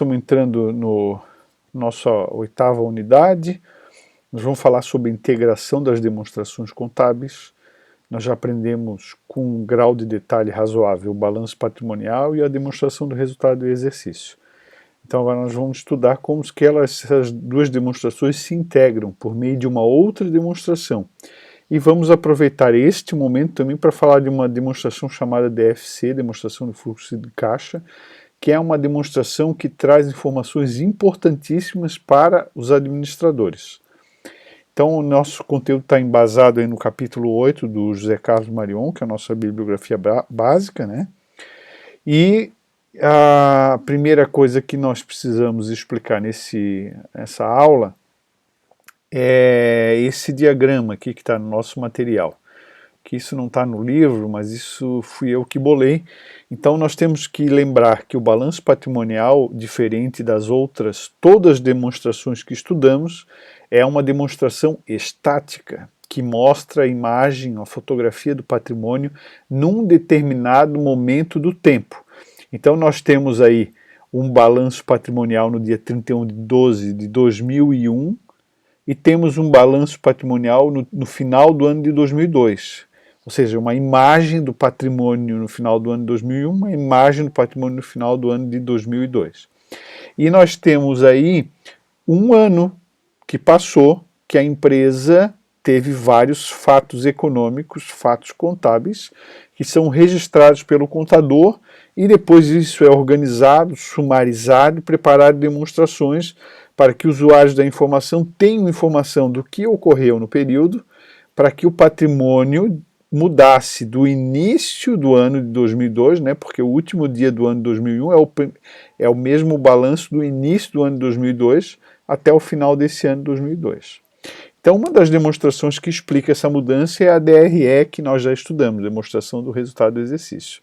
Estamos entrando no nossa 8ª unidade. Nós vamos falar sobre a integração das demonstrações contábeis. Nós já aprendemos com um grau de detalhe razoável o balanço patrimonial e a demonstração do resultado do exercício. Então agora nós vamos estudar como que essas duas demonstrações se integram por meio de uma outra demonstração. E vamos aproveitar este momento também para falar de uma demonstração chamada DFC, demonstração do fluxo de caixa, que é uma demonstração que traz informações importantíssimas para os administradores. Então o nosso conteúdo está embasado aí no capítulo 8 do José Carlos Marion, que é a nossa bibliografia básica, né? E a primeira coisa que nós precisamos explicar nessa aula é esse diagrama aqui que está no nosso material. Que isso não está no livro, mas isso fui eu que bolei. Então nós temos que lembrar que o balanço patrimonial, diferente das outras, todas as demonstrações que estudamos, é uma demonstração estática, que mostra a imagem, a fotografia do patrimônio num determinado momento do tempo. Então nós temos aí um balanço patrimonial no dia 31 de 12 de 2001 e temos um balanço patrimonial no final do ano de 2002. Ou seja, uma imagem do patrimônio no final do ano de 2001, uma imagem do patrimônio no final do ano de 2002. E nós temos aí um ano que passou, que a empresa teve vários fatos econômicos, fatos contábeis, que são registrados pelo contador e depois isso é organizado, sumarizado e preparado demonstrações para que usuários da informação tenham informação do que ocorreu no período, para que o patrimônio mudasse do início do ano de 2002, né, porque o último dia do ano de 2001 é o mesmo balanço do início do ano de 2002 até o final desse ano de 2002. Então uma das demonstrações que explica essa mudança é a DRE que nós já estudamos, demonstração do resultado do exercício.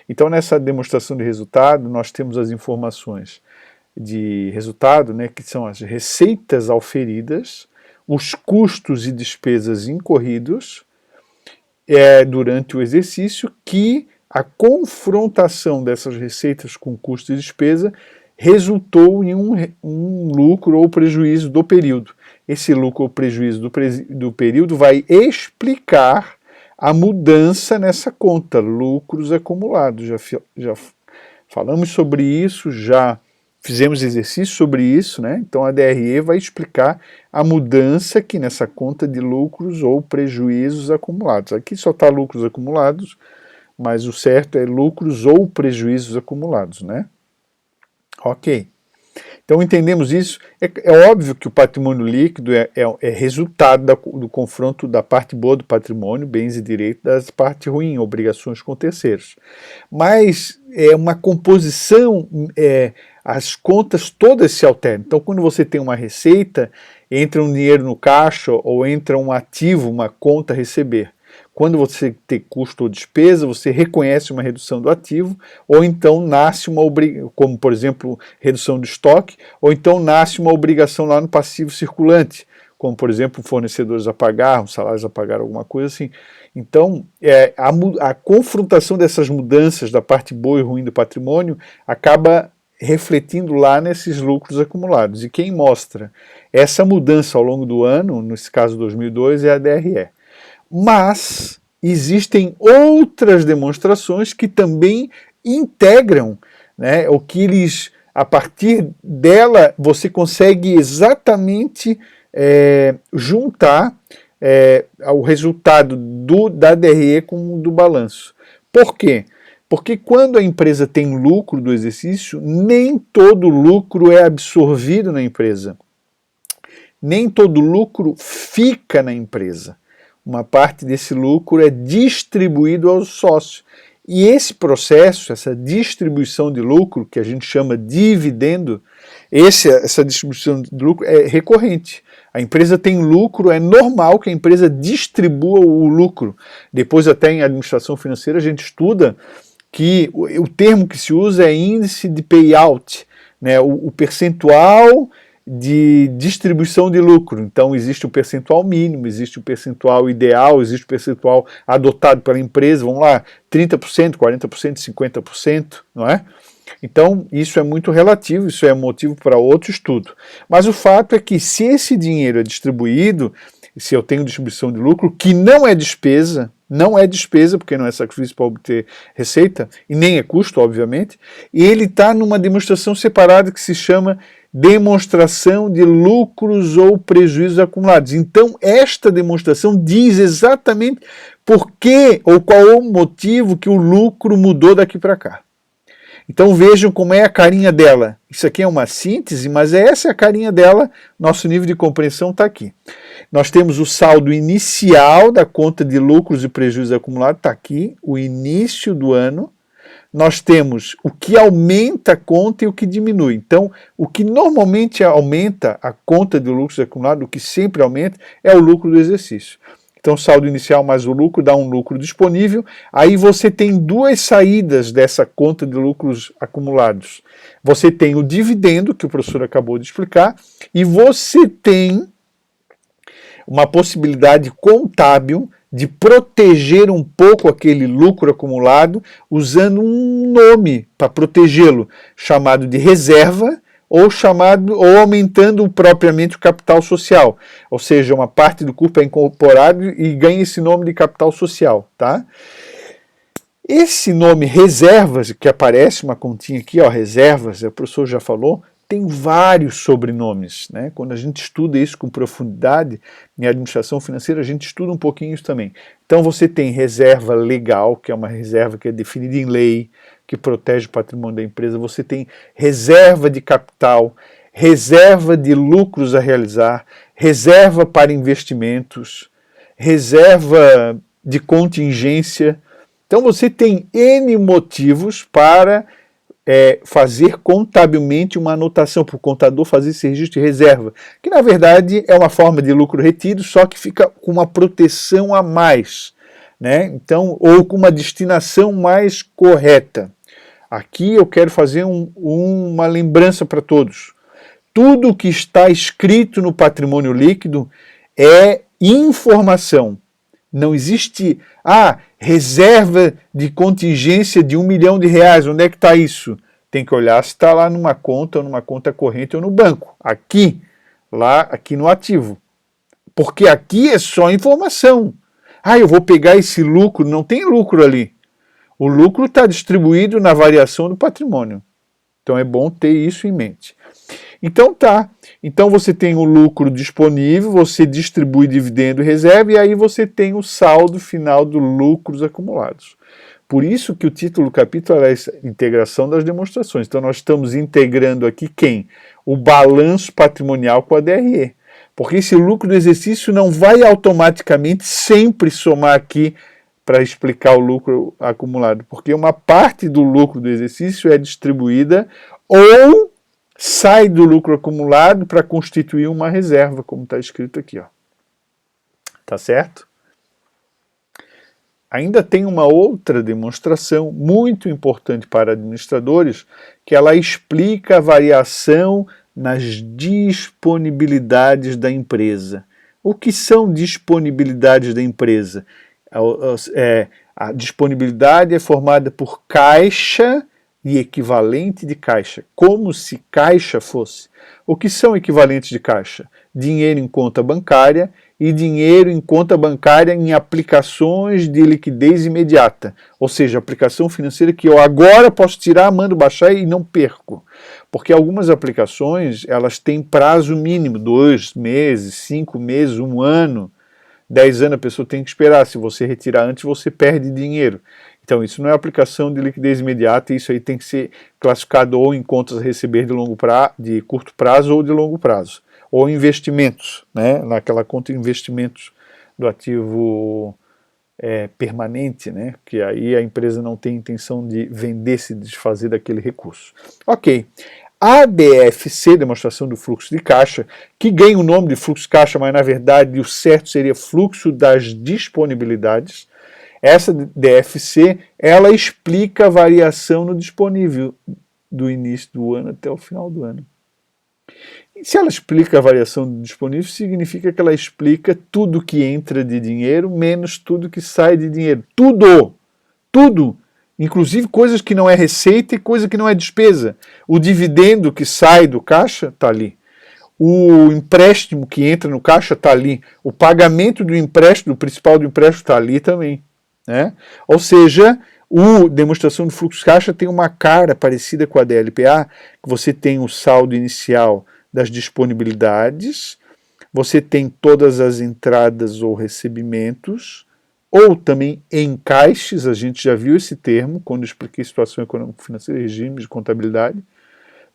Então nessa demonstração de resultado nós temos as informações de resultado, né, que são as receitas auferidas, os custos e despesas incorridos durante o exercício, que a confrontação dessas receitas com custo e despesa resultou em um lucro ou prejuízo do período. Esse lucro ou prejuízo do período vai explicar a mudança nessa conta, lucros acumulados. Já falamos sobre isso, já fizemos exercício sobre isso, né? Então a DRE vai explicar a mudança aqui nessa conta de lucros ou prejuízos acumulados. Aqui só está lucros acumulados, mas o certo é lucros ou prejuízos acumulados, né? Ok. Então entendemos isso. É óbvio que o patrimônio líquido é resultado do confronto da parte boa do patrimônio, bens e direitos, da parte ruim, obrigações com terceiros. Mas é uma composição, as contas todas se alteram. Então quando você tem uma receita, entra um dinheiro no caixa ou entra um ativo, uma conta a receber. Quando você tem custo ou despesa, você reconhece uma redução do ativo, ou então nasce uma obrigação, como por exemplo, redução do estoque, ou então nasce uma obrigação lá no passivo circulante, como por exemplo, fornecedores a pagar, salários a pagar, alguma coisa assim. Então, a confrontação dessas mudanças da parte boa e ruim do patrimônio acaba refletindo lá nesses lucros acumulados. E quem mostra essa mudança ao longo do ano, nesse caso 2002, é a DRE. Mas existem outras demonstrações que também integram, né, o que eles, a partir dela, você consegue exatamente juntar o resultado da DRE com o do balanço. Por quê? Porque quando a empresa tem lucro do exercício, nem todo lucro é absorvido na empresa. Nem todo lucro fica na empresa. Uma parte desse lucro é distribuído aos sócios. E esse processo, essa distribuição de lucro, que a gente chama dividendo, essa distribuição de lucro é recorrente. A empresa tem lucro, é normal que a empresa distribua o lucro. Depois até em administração financeira a gente estuda que o termo que se usa é índice de payout, né, o percentual de distribuição de lucro. Então existe o percentual mínimo, existe o percentual ideal, existe o percentual adotado pela empresa, vamos lá, 30%, 40%, 50%, não é? Então, isso é muito relativo, isso é motivo para outro estudo. Mas o fato é que se esse dinheiro é distribuído, se eu tenho distribuição de lucro, que não é despesa, porque não é sacrifício para obter receita, e nem é custo, obviamente, e ele está numa demonstração separada que se chama demonstração de lucros ou prejuízos acumulados. Então, esta demonstração diz exatamente por que ou qual é o motivo que o lucro mudou daqui para cá. Então vejam como é a carinha dela. Isso aqui é uma síntese, mas essa é a carinha dela, nosso nível de compreensão está aqui. Nós temos o saldo inicial da conta de lucros e prejuízos acumulados, está aqui, o início do ano. Nós temos o que aumenta a conta e o que diminui. Então, o que normalmente aumenta a conta de lucros acumulados, o que sempre aumenta, é o lucro do exercício. Então, saldo inicial mais o lucro dá um lucro disponível. Aí você tem duas saídas dessa conta de lucros acumulados. Você tem o dividendo, que o professor acabou de explicar, e você tem uma possibilidade contábil de proteger um pouco aquele lucro acumulado usando um nome para protegê-lo, chamado de reserva, ou aumentando propriamente o capital social, ou seja, uma parte do corpo é incorporado e ganha esse nome de capital social, tá? Esse nome reservas, que aparece uma continha aqui, ó, reservas, o professor já falou, tem vários sobrenomes, né? Quando a gente estuda isso com profundidade em administração financeira, a gente estuda um pouquinho isso também. Então você tem reserva legal, que é uma reserva que é definida em lei, que protege o patrimônio da empresa. Você tem reserva de capital, reserva de lucros a realizar, reserva para investimentos, reserva de contingência. Então você tem N motivos para fazer contabilmente uma anotação, para o contador fazer esse registro de reserva, que na verdade é uma forma de lucro retido, só que fica com uma proteção a mais, né? Então, ou com uma destinação mais correta. Aqui eu quero fazer uma lembrança para todos. Tudo que está escrito no patrimônio líquido é informação. Não existe, reserva de contingência de R$1 milhão, onde é que está isso? Tem que olhar se está lá numa conta corrente ou no banco. Aqui no ativo. Porque aqui é só informação. Eu vou pegar esse lucro, não tem lucro ali. O lucro está distribuído na variação do patrimônio. Então é bom ter isso em mente. Então tá. Então você tem o lucro disponível, você distribui dividendo e reserva, e aí você tem o saldo final dos lucros acumulados. Por isso que o título do capítulo é a integração das demonstrações. Então nós estamos integrando aqui quem? O balanço patrimonial com a DRE. Porque esse lucro do exercício não vai automaticamente sempre somar aqui para explicar o lucro acumulado, porque uma parte do lucro do exercício é distribuída ou sai do lucro acumulado para constituir uma reserva, como está escrito aqui, ó. Tá certo? Ainda tem uma outra demonstração muito importante para administradores, que ela explica a variação nas disponibilidades da empresa. O que são disponibilidades da empresa? A disponibilidade é formada por caixa e equivalente de caixa, como se caixa fosse. O que são equivalentes de caixa? Dinheiro em conta bancária e dinheiro em conta bancária em aplicações de liquidez imediata, ou seja, aplicação financeira que eu agora posso tirar, mando baixar e não perco. Porque algumas aplicações, elas têm prazo mínimo, 2 meses, 5 meses, 1 ano, 10 anos a pessoa tem que esperar. Se você retirar antes, você perde dinheiro. Então isso não é aplicação de liquidez imediata, isso aí tem que ser classificado ou em contas a receber de curto prazo ou de longo prazo. Ou investimentos, né? Naquela conta investimentos do ativo permanente, né? Que aí a empresa não tem intenção de vender, se desfazer daquele recurso. Ok. A DFC, demonstração do fluxo de caixa, que ganha o nome de fluxo de caixa, mas na verdade o certo seria fluxo das disponibilidades. Essa DFC, ela explica a variação no disponível do início do ano até o final do ano. E se ela explica a variação do disponível, significa que ela explica tudo que entra de dinheiro menos tudo que sai de dinheiro. Tudo Inclusive coisas que não é receita e coisa que não é despesa. O dividendo que sai do caixa está ali. O empréstimo que entra no caixa está ali. O pagamento do empréstimo, do principal do empréstimo, está ali também. Né? Ou seja, o demonstração de fluxo de caixa tem uma cara parecida com a DLPA, que você tem o saldo inicial das disponibilidades, você tem todas as entradas ou recebimentos, ou também encaixes, a gente já viu esse termo quando eu expliquei situação econômico-financeira e regime de contabilidade,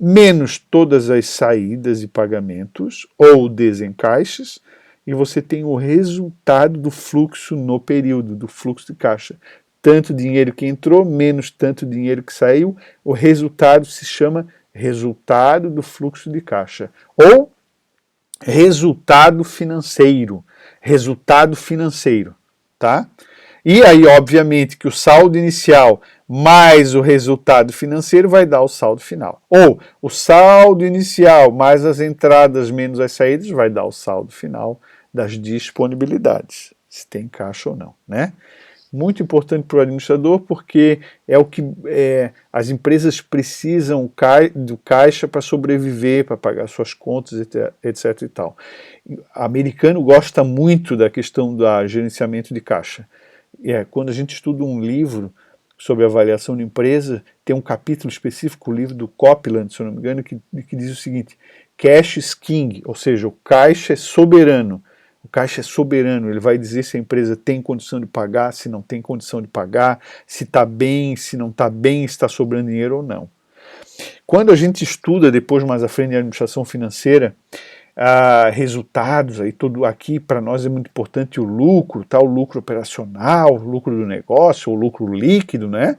menos todas as saídas e pagamentos, ou desencaixes, e você tem o resultado do fluxo no período, do fluxo de caixa. Tanto dinheiro que entrou, menos tanto dinheiro que saiu, o resultado se chama resultado do fluxo de caixa. Ou resultado financeiro. Resultado financeiro, tá? E aí, obviamente, que o saldo inicial mais o resultado financeiro vai dar o saldo final. Ou o saldo inicial mais as entradas menos as saídas vai dar o saldo final das disponibilidades, se tem caixa ou não, né? Muito importante para o administrador, porque é o que as empresas precisam do caixa para sobreviver, para pagar suas contas, etc. e tal. O americano gosta muito da questão do gerenciamento de caixa. Quando a gente estuda um livro sobre avaliação de empresa, tem um capítulo específico, o livro do Copeland, se eu não me engano, que diz o seguinte: cash is king, ou seja, o caixa é soberano. O caixa é soberano, ele vai dizer se a empresa tem condição de pagar, se não tem condição de pagar, se está bem, se não está bem, se está sobrando dinheiro ou não. Quando a gente estuda depois mais à frente de administração financeira, resultados, aí tudo aqui para nós é muito importante o lucro, tá? O lucro operacional, o lucro do negócio, o lucro líquido, né?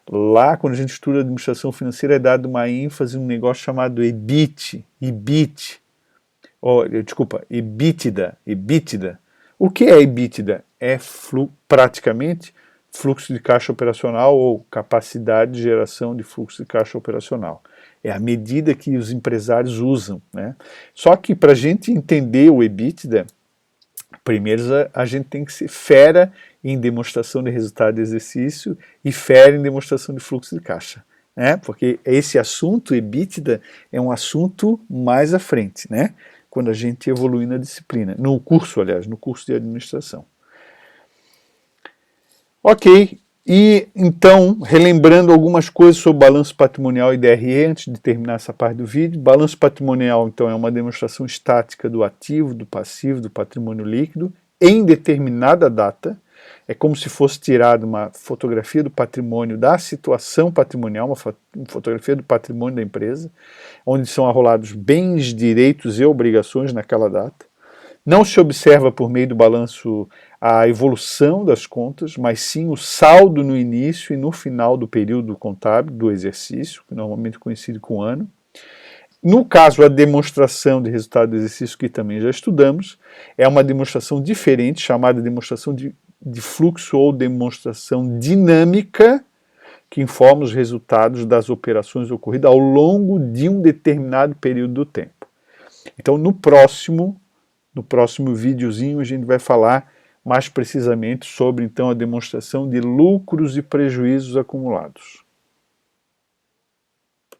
Lá, quando a gente estuda administração financeira, é dado uma ênfase num negócio chamado EBITDA. O que é EBITDA? É praticamente fluxo de caixa operacional ou capacidade de geração de fluxo de caixa operacional. É a medida que os empresários usam, né? Só que para a gente entender o EBITDA, primeiro a gente tem que ser fera em demonstração de resultado de exercício e fera em demonstração de fluxo de caixa, né? Porque esse assunto, EBITDA, é um assunto mais à frente, né? Quando a gente evolui na disciplina, no curso de administração. Ok, e então, relembrando algumas coisas sobre balanço patrimonial e DRE, antes de terminar essa parte do vídeo. Balanço patrimonial, então, é uma demonstração estática do ativo, do passivo, do patrimônio líquido, em determinada data. É como se fosse tirada uma fotografia do patrimônio, da situação patrimonial, uma fotografia do patrimônio da empresa, onde são arrolados bens, direitos e obrigações naquela data. Não se observa por meio do balanço a evolução das contas, mas sim o saldo no início e no final do período contábil, do exercício, que normalmente é conhecido como ano. No caso, a demonstração de resultado do exercício, que também já estudamos, é uma demonstração diferente, chamada demonstração de fluxo ou demonstração dinâmica, que informa os resultados das operações ocorridas ao longo de um determinado período do tempo. Então, no próximo videozinho, a gente vai falar mais precisamente sobre, então, a demonstração de lucros e prejuízos acumulados.